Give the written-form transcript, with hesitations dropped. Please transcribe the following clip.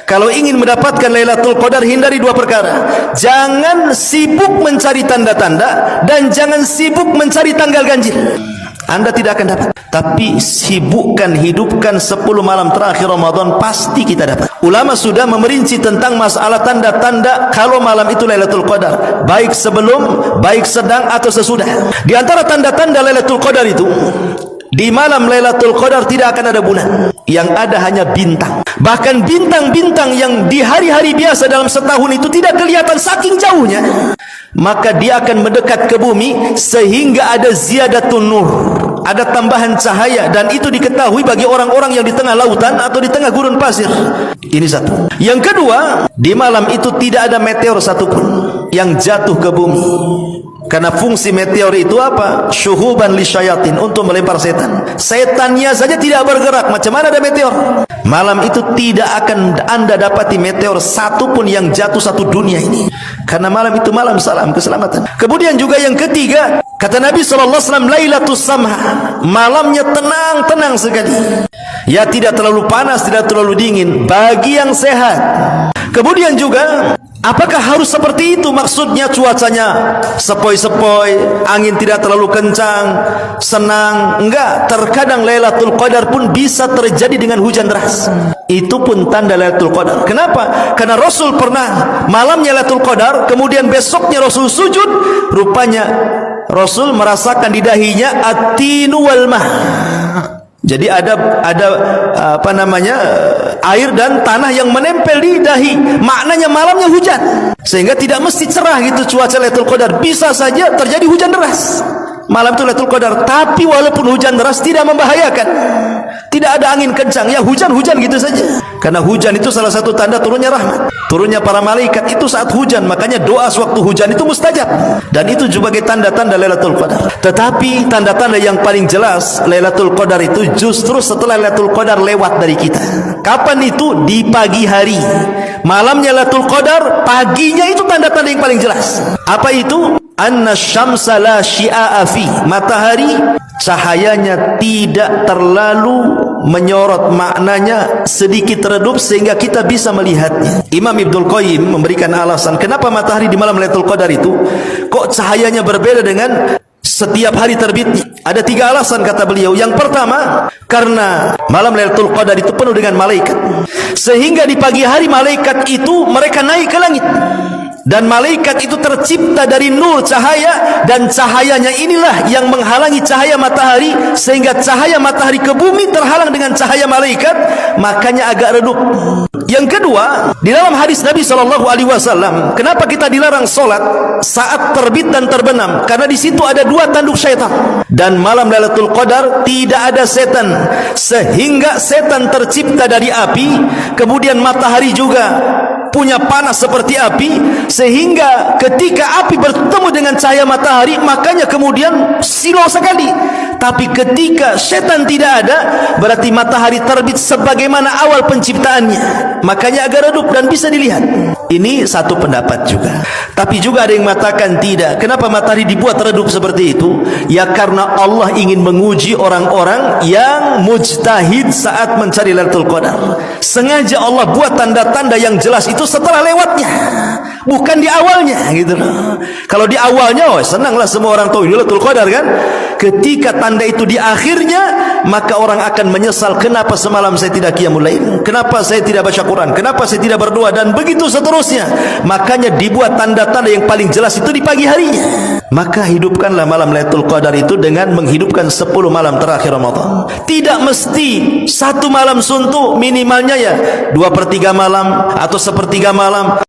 Kalau ingin mendapatkan Lailatul Qadar, hindari dua perkara. Jangan sibuk mencari tanda-tanda dan jangan sibuk mencari tanggal ganjil. Anda tidak akan dapat. Tapi sibukkan, hidupkan 10 malam terakhir Ramadan, pasti kita dapat. Ulama sudah memerinci tentang masalah tanda-tanda kalau malam itu Lailatul Qadar, baik sebelum, baik sedang atau sesudah. Di antara tanda-tanda Lailatul Qadar itu, di malam Lailatul Qadar tidak akan ada bulan, yang ada hanya bintang. Bahkan bintang-bintang yang di hari-hari biasa dalam setahun itu tidak kelihatan saking jauhnya, maka dia akan mendekat ke bumi sehingga ada ziyadatun nur, ada tambahan cahaya, dan itu diketahui bagi orang-orang yang di tengah lautan atau di tengah gurun pasir. Ini satu. Yang kedua, di malam itu tidak ada meteor satupun yang jatuh ke bumi. Karena fungsi meteor itu apa? Syuhuban li syayatin, untuk melempar setan. Setannya saja tidak bergerak, macam mana ada meteor? Malam itu tidak akan Anda dapati meteor satupun yang jatuh satu dunia ini. Karena malam itu malam salam keselamatan. Kemudian juga yang ketiga, kata Nabi SAW, Lailatus Samha, malamnya tenang-tenang sekali. Ya, tidak terlalu panas, tidak terlalu dingin, bagi yang sehat. Kemudian juga, apakah harus seperti itu? Maksudnya cuacanya sepoi-sepoi, angin tidak terlalu kencang, senang. Enggak, terkadang Lailatul Qadar pun bisa terjadi dengan hujan deras. Itu pun tanda Lailatul Qadar. Kenapa? Karena Rasul pernah malamnya Lailatul Qadar, kemudian besoknya Rasul sujud, rupanya Rasul merasakan di dahinya at-tinu wal mah. Jadi ada apa namanya, air dan tanah yang menempel di dahi. Maknanya malamnya hujan, sehingga tidak mesti cerah gitu cuaca Lailatul Qadar. Bisa saja terjadi hujan deras malam itu Lailatul Qadar. Tapi walaupun hujan deras tidak membahayakan, tidak ada angin kencang, ya hujan-hujan gitu saja. Karena hujan itu salah satu tanda turunnya rahmat, turunnya para malaikat itu saat hujan. Makanya doa sewaktu hujan itu mustajab, dan itu juga sebagai tanda-tanda Lailatul Qadar. Tetapi tanda-tanda yang paling jelas Lailatul Qadar itu justru setelah Lailatul Qadar lewat dari kita. Kapan itu? Di pagi hari. Malamnya Lailatul Qadar, paginya itu tanda-tanda yang paling jelas. Apa itu? Anna syamsa la syia'a fi, matahari cahayanya tidak terlalu menyorot, maknanya sedikit redup sehingga kita bisa melihatnya. Imam Ibnul Qayyim memberikan alasan kenapa matahari di malam Lailatul Qadar itu kok cahayanya berbeda dengan setiap hari terbitnya. Ada 3 alasan kata beliau. Yang pertama, karena malam Lailatul Qadar itu penuh dengan malaikat, sehingga di pagi hari malaikat itu mereka naik ke langit. Dan malaikat itu tercipta dari nur cahaya, dan cahayanya inilah yang menghalangi cahaya matahari, sehingga cahaya matahari ke bumi terhalang dengan cahaya malaikat, makanya agak redup. Yang kedua, di dalam hadis Nabi SAW, kenapa kita dilarang sholat saat terbit dan terbenam? Karena di situ ada 2 tanduk syaitan. Dan malam Lailatul Qadar tidak ada setan, sehingga setan tercipta dari api, kemudian matahari juga punya panas seperti api, sehingga ketika api bertemu dengan cahaya matahari, makanya kemudian silau sekali. Tapi ketika setan tidak ada, berarti matahari terbit sebagaimana awal penciptaannya, makanya agak redup dan bisa dilihat. Ini satu pendapat juga. Tapi juga ada yang mengatakan tidak. Kenapa matahari dibuat redup seperti itu? Ya karena Allah ingin menguji orang-orang yang mujtahid saat mencari Lailatul Qadar. Sengaja Allah buat tanda-tanda yang jelas itu setelah lewatnya, bukan di awalnya gitu loh. Kalau di awalnya, oh senanglah semua orang tahu Lailatul Qadar kan. Ketika tanda itu di akhirnya, maka orang akan menyesal, kenapa semalam saya tidak qiyamul lail, kenapa saya tidak baca Quran, kenapa saya tidak berdoa, dan begitu seterusnya. Makanya dibuat tanda-tanda yang paling jelas itu di pagi harinya. Maka hidupkanlah malam Lailatul Qadar itu dengan menghidupkan 10 malam terakhir Ramadan. Tidak mesti 1 malam suntuk, minimalnya ya 2/3 malam atau 1/3 malam.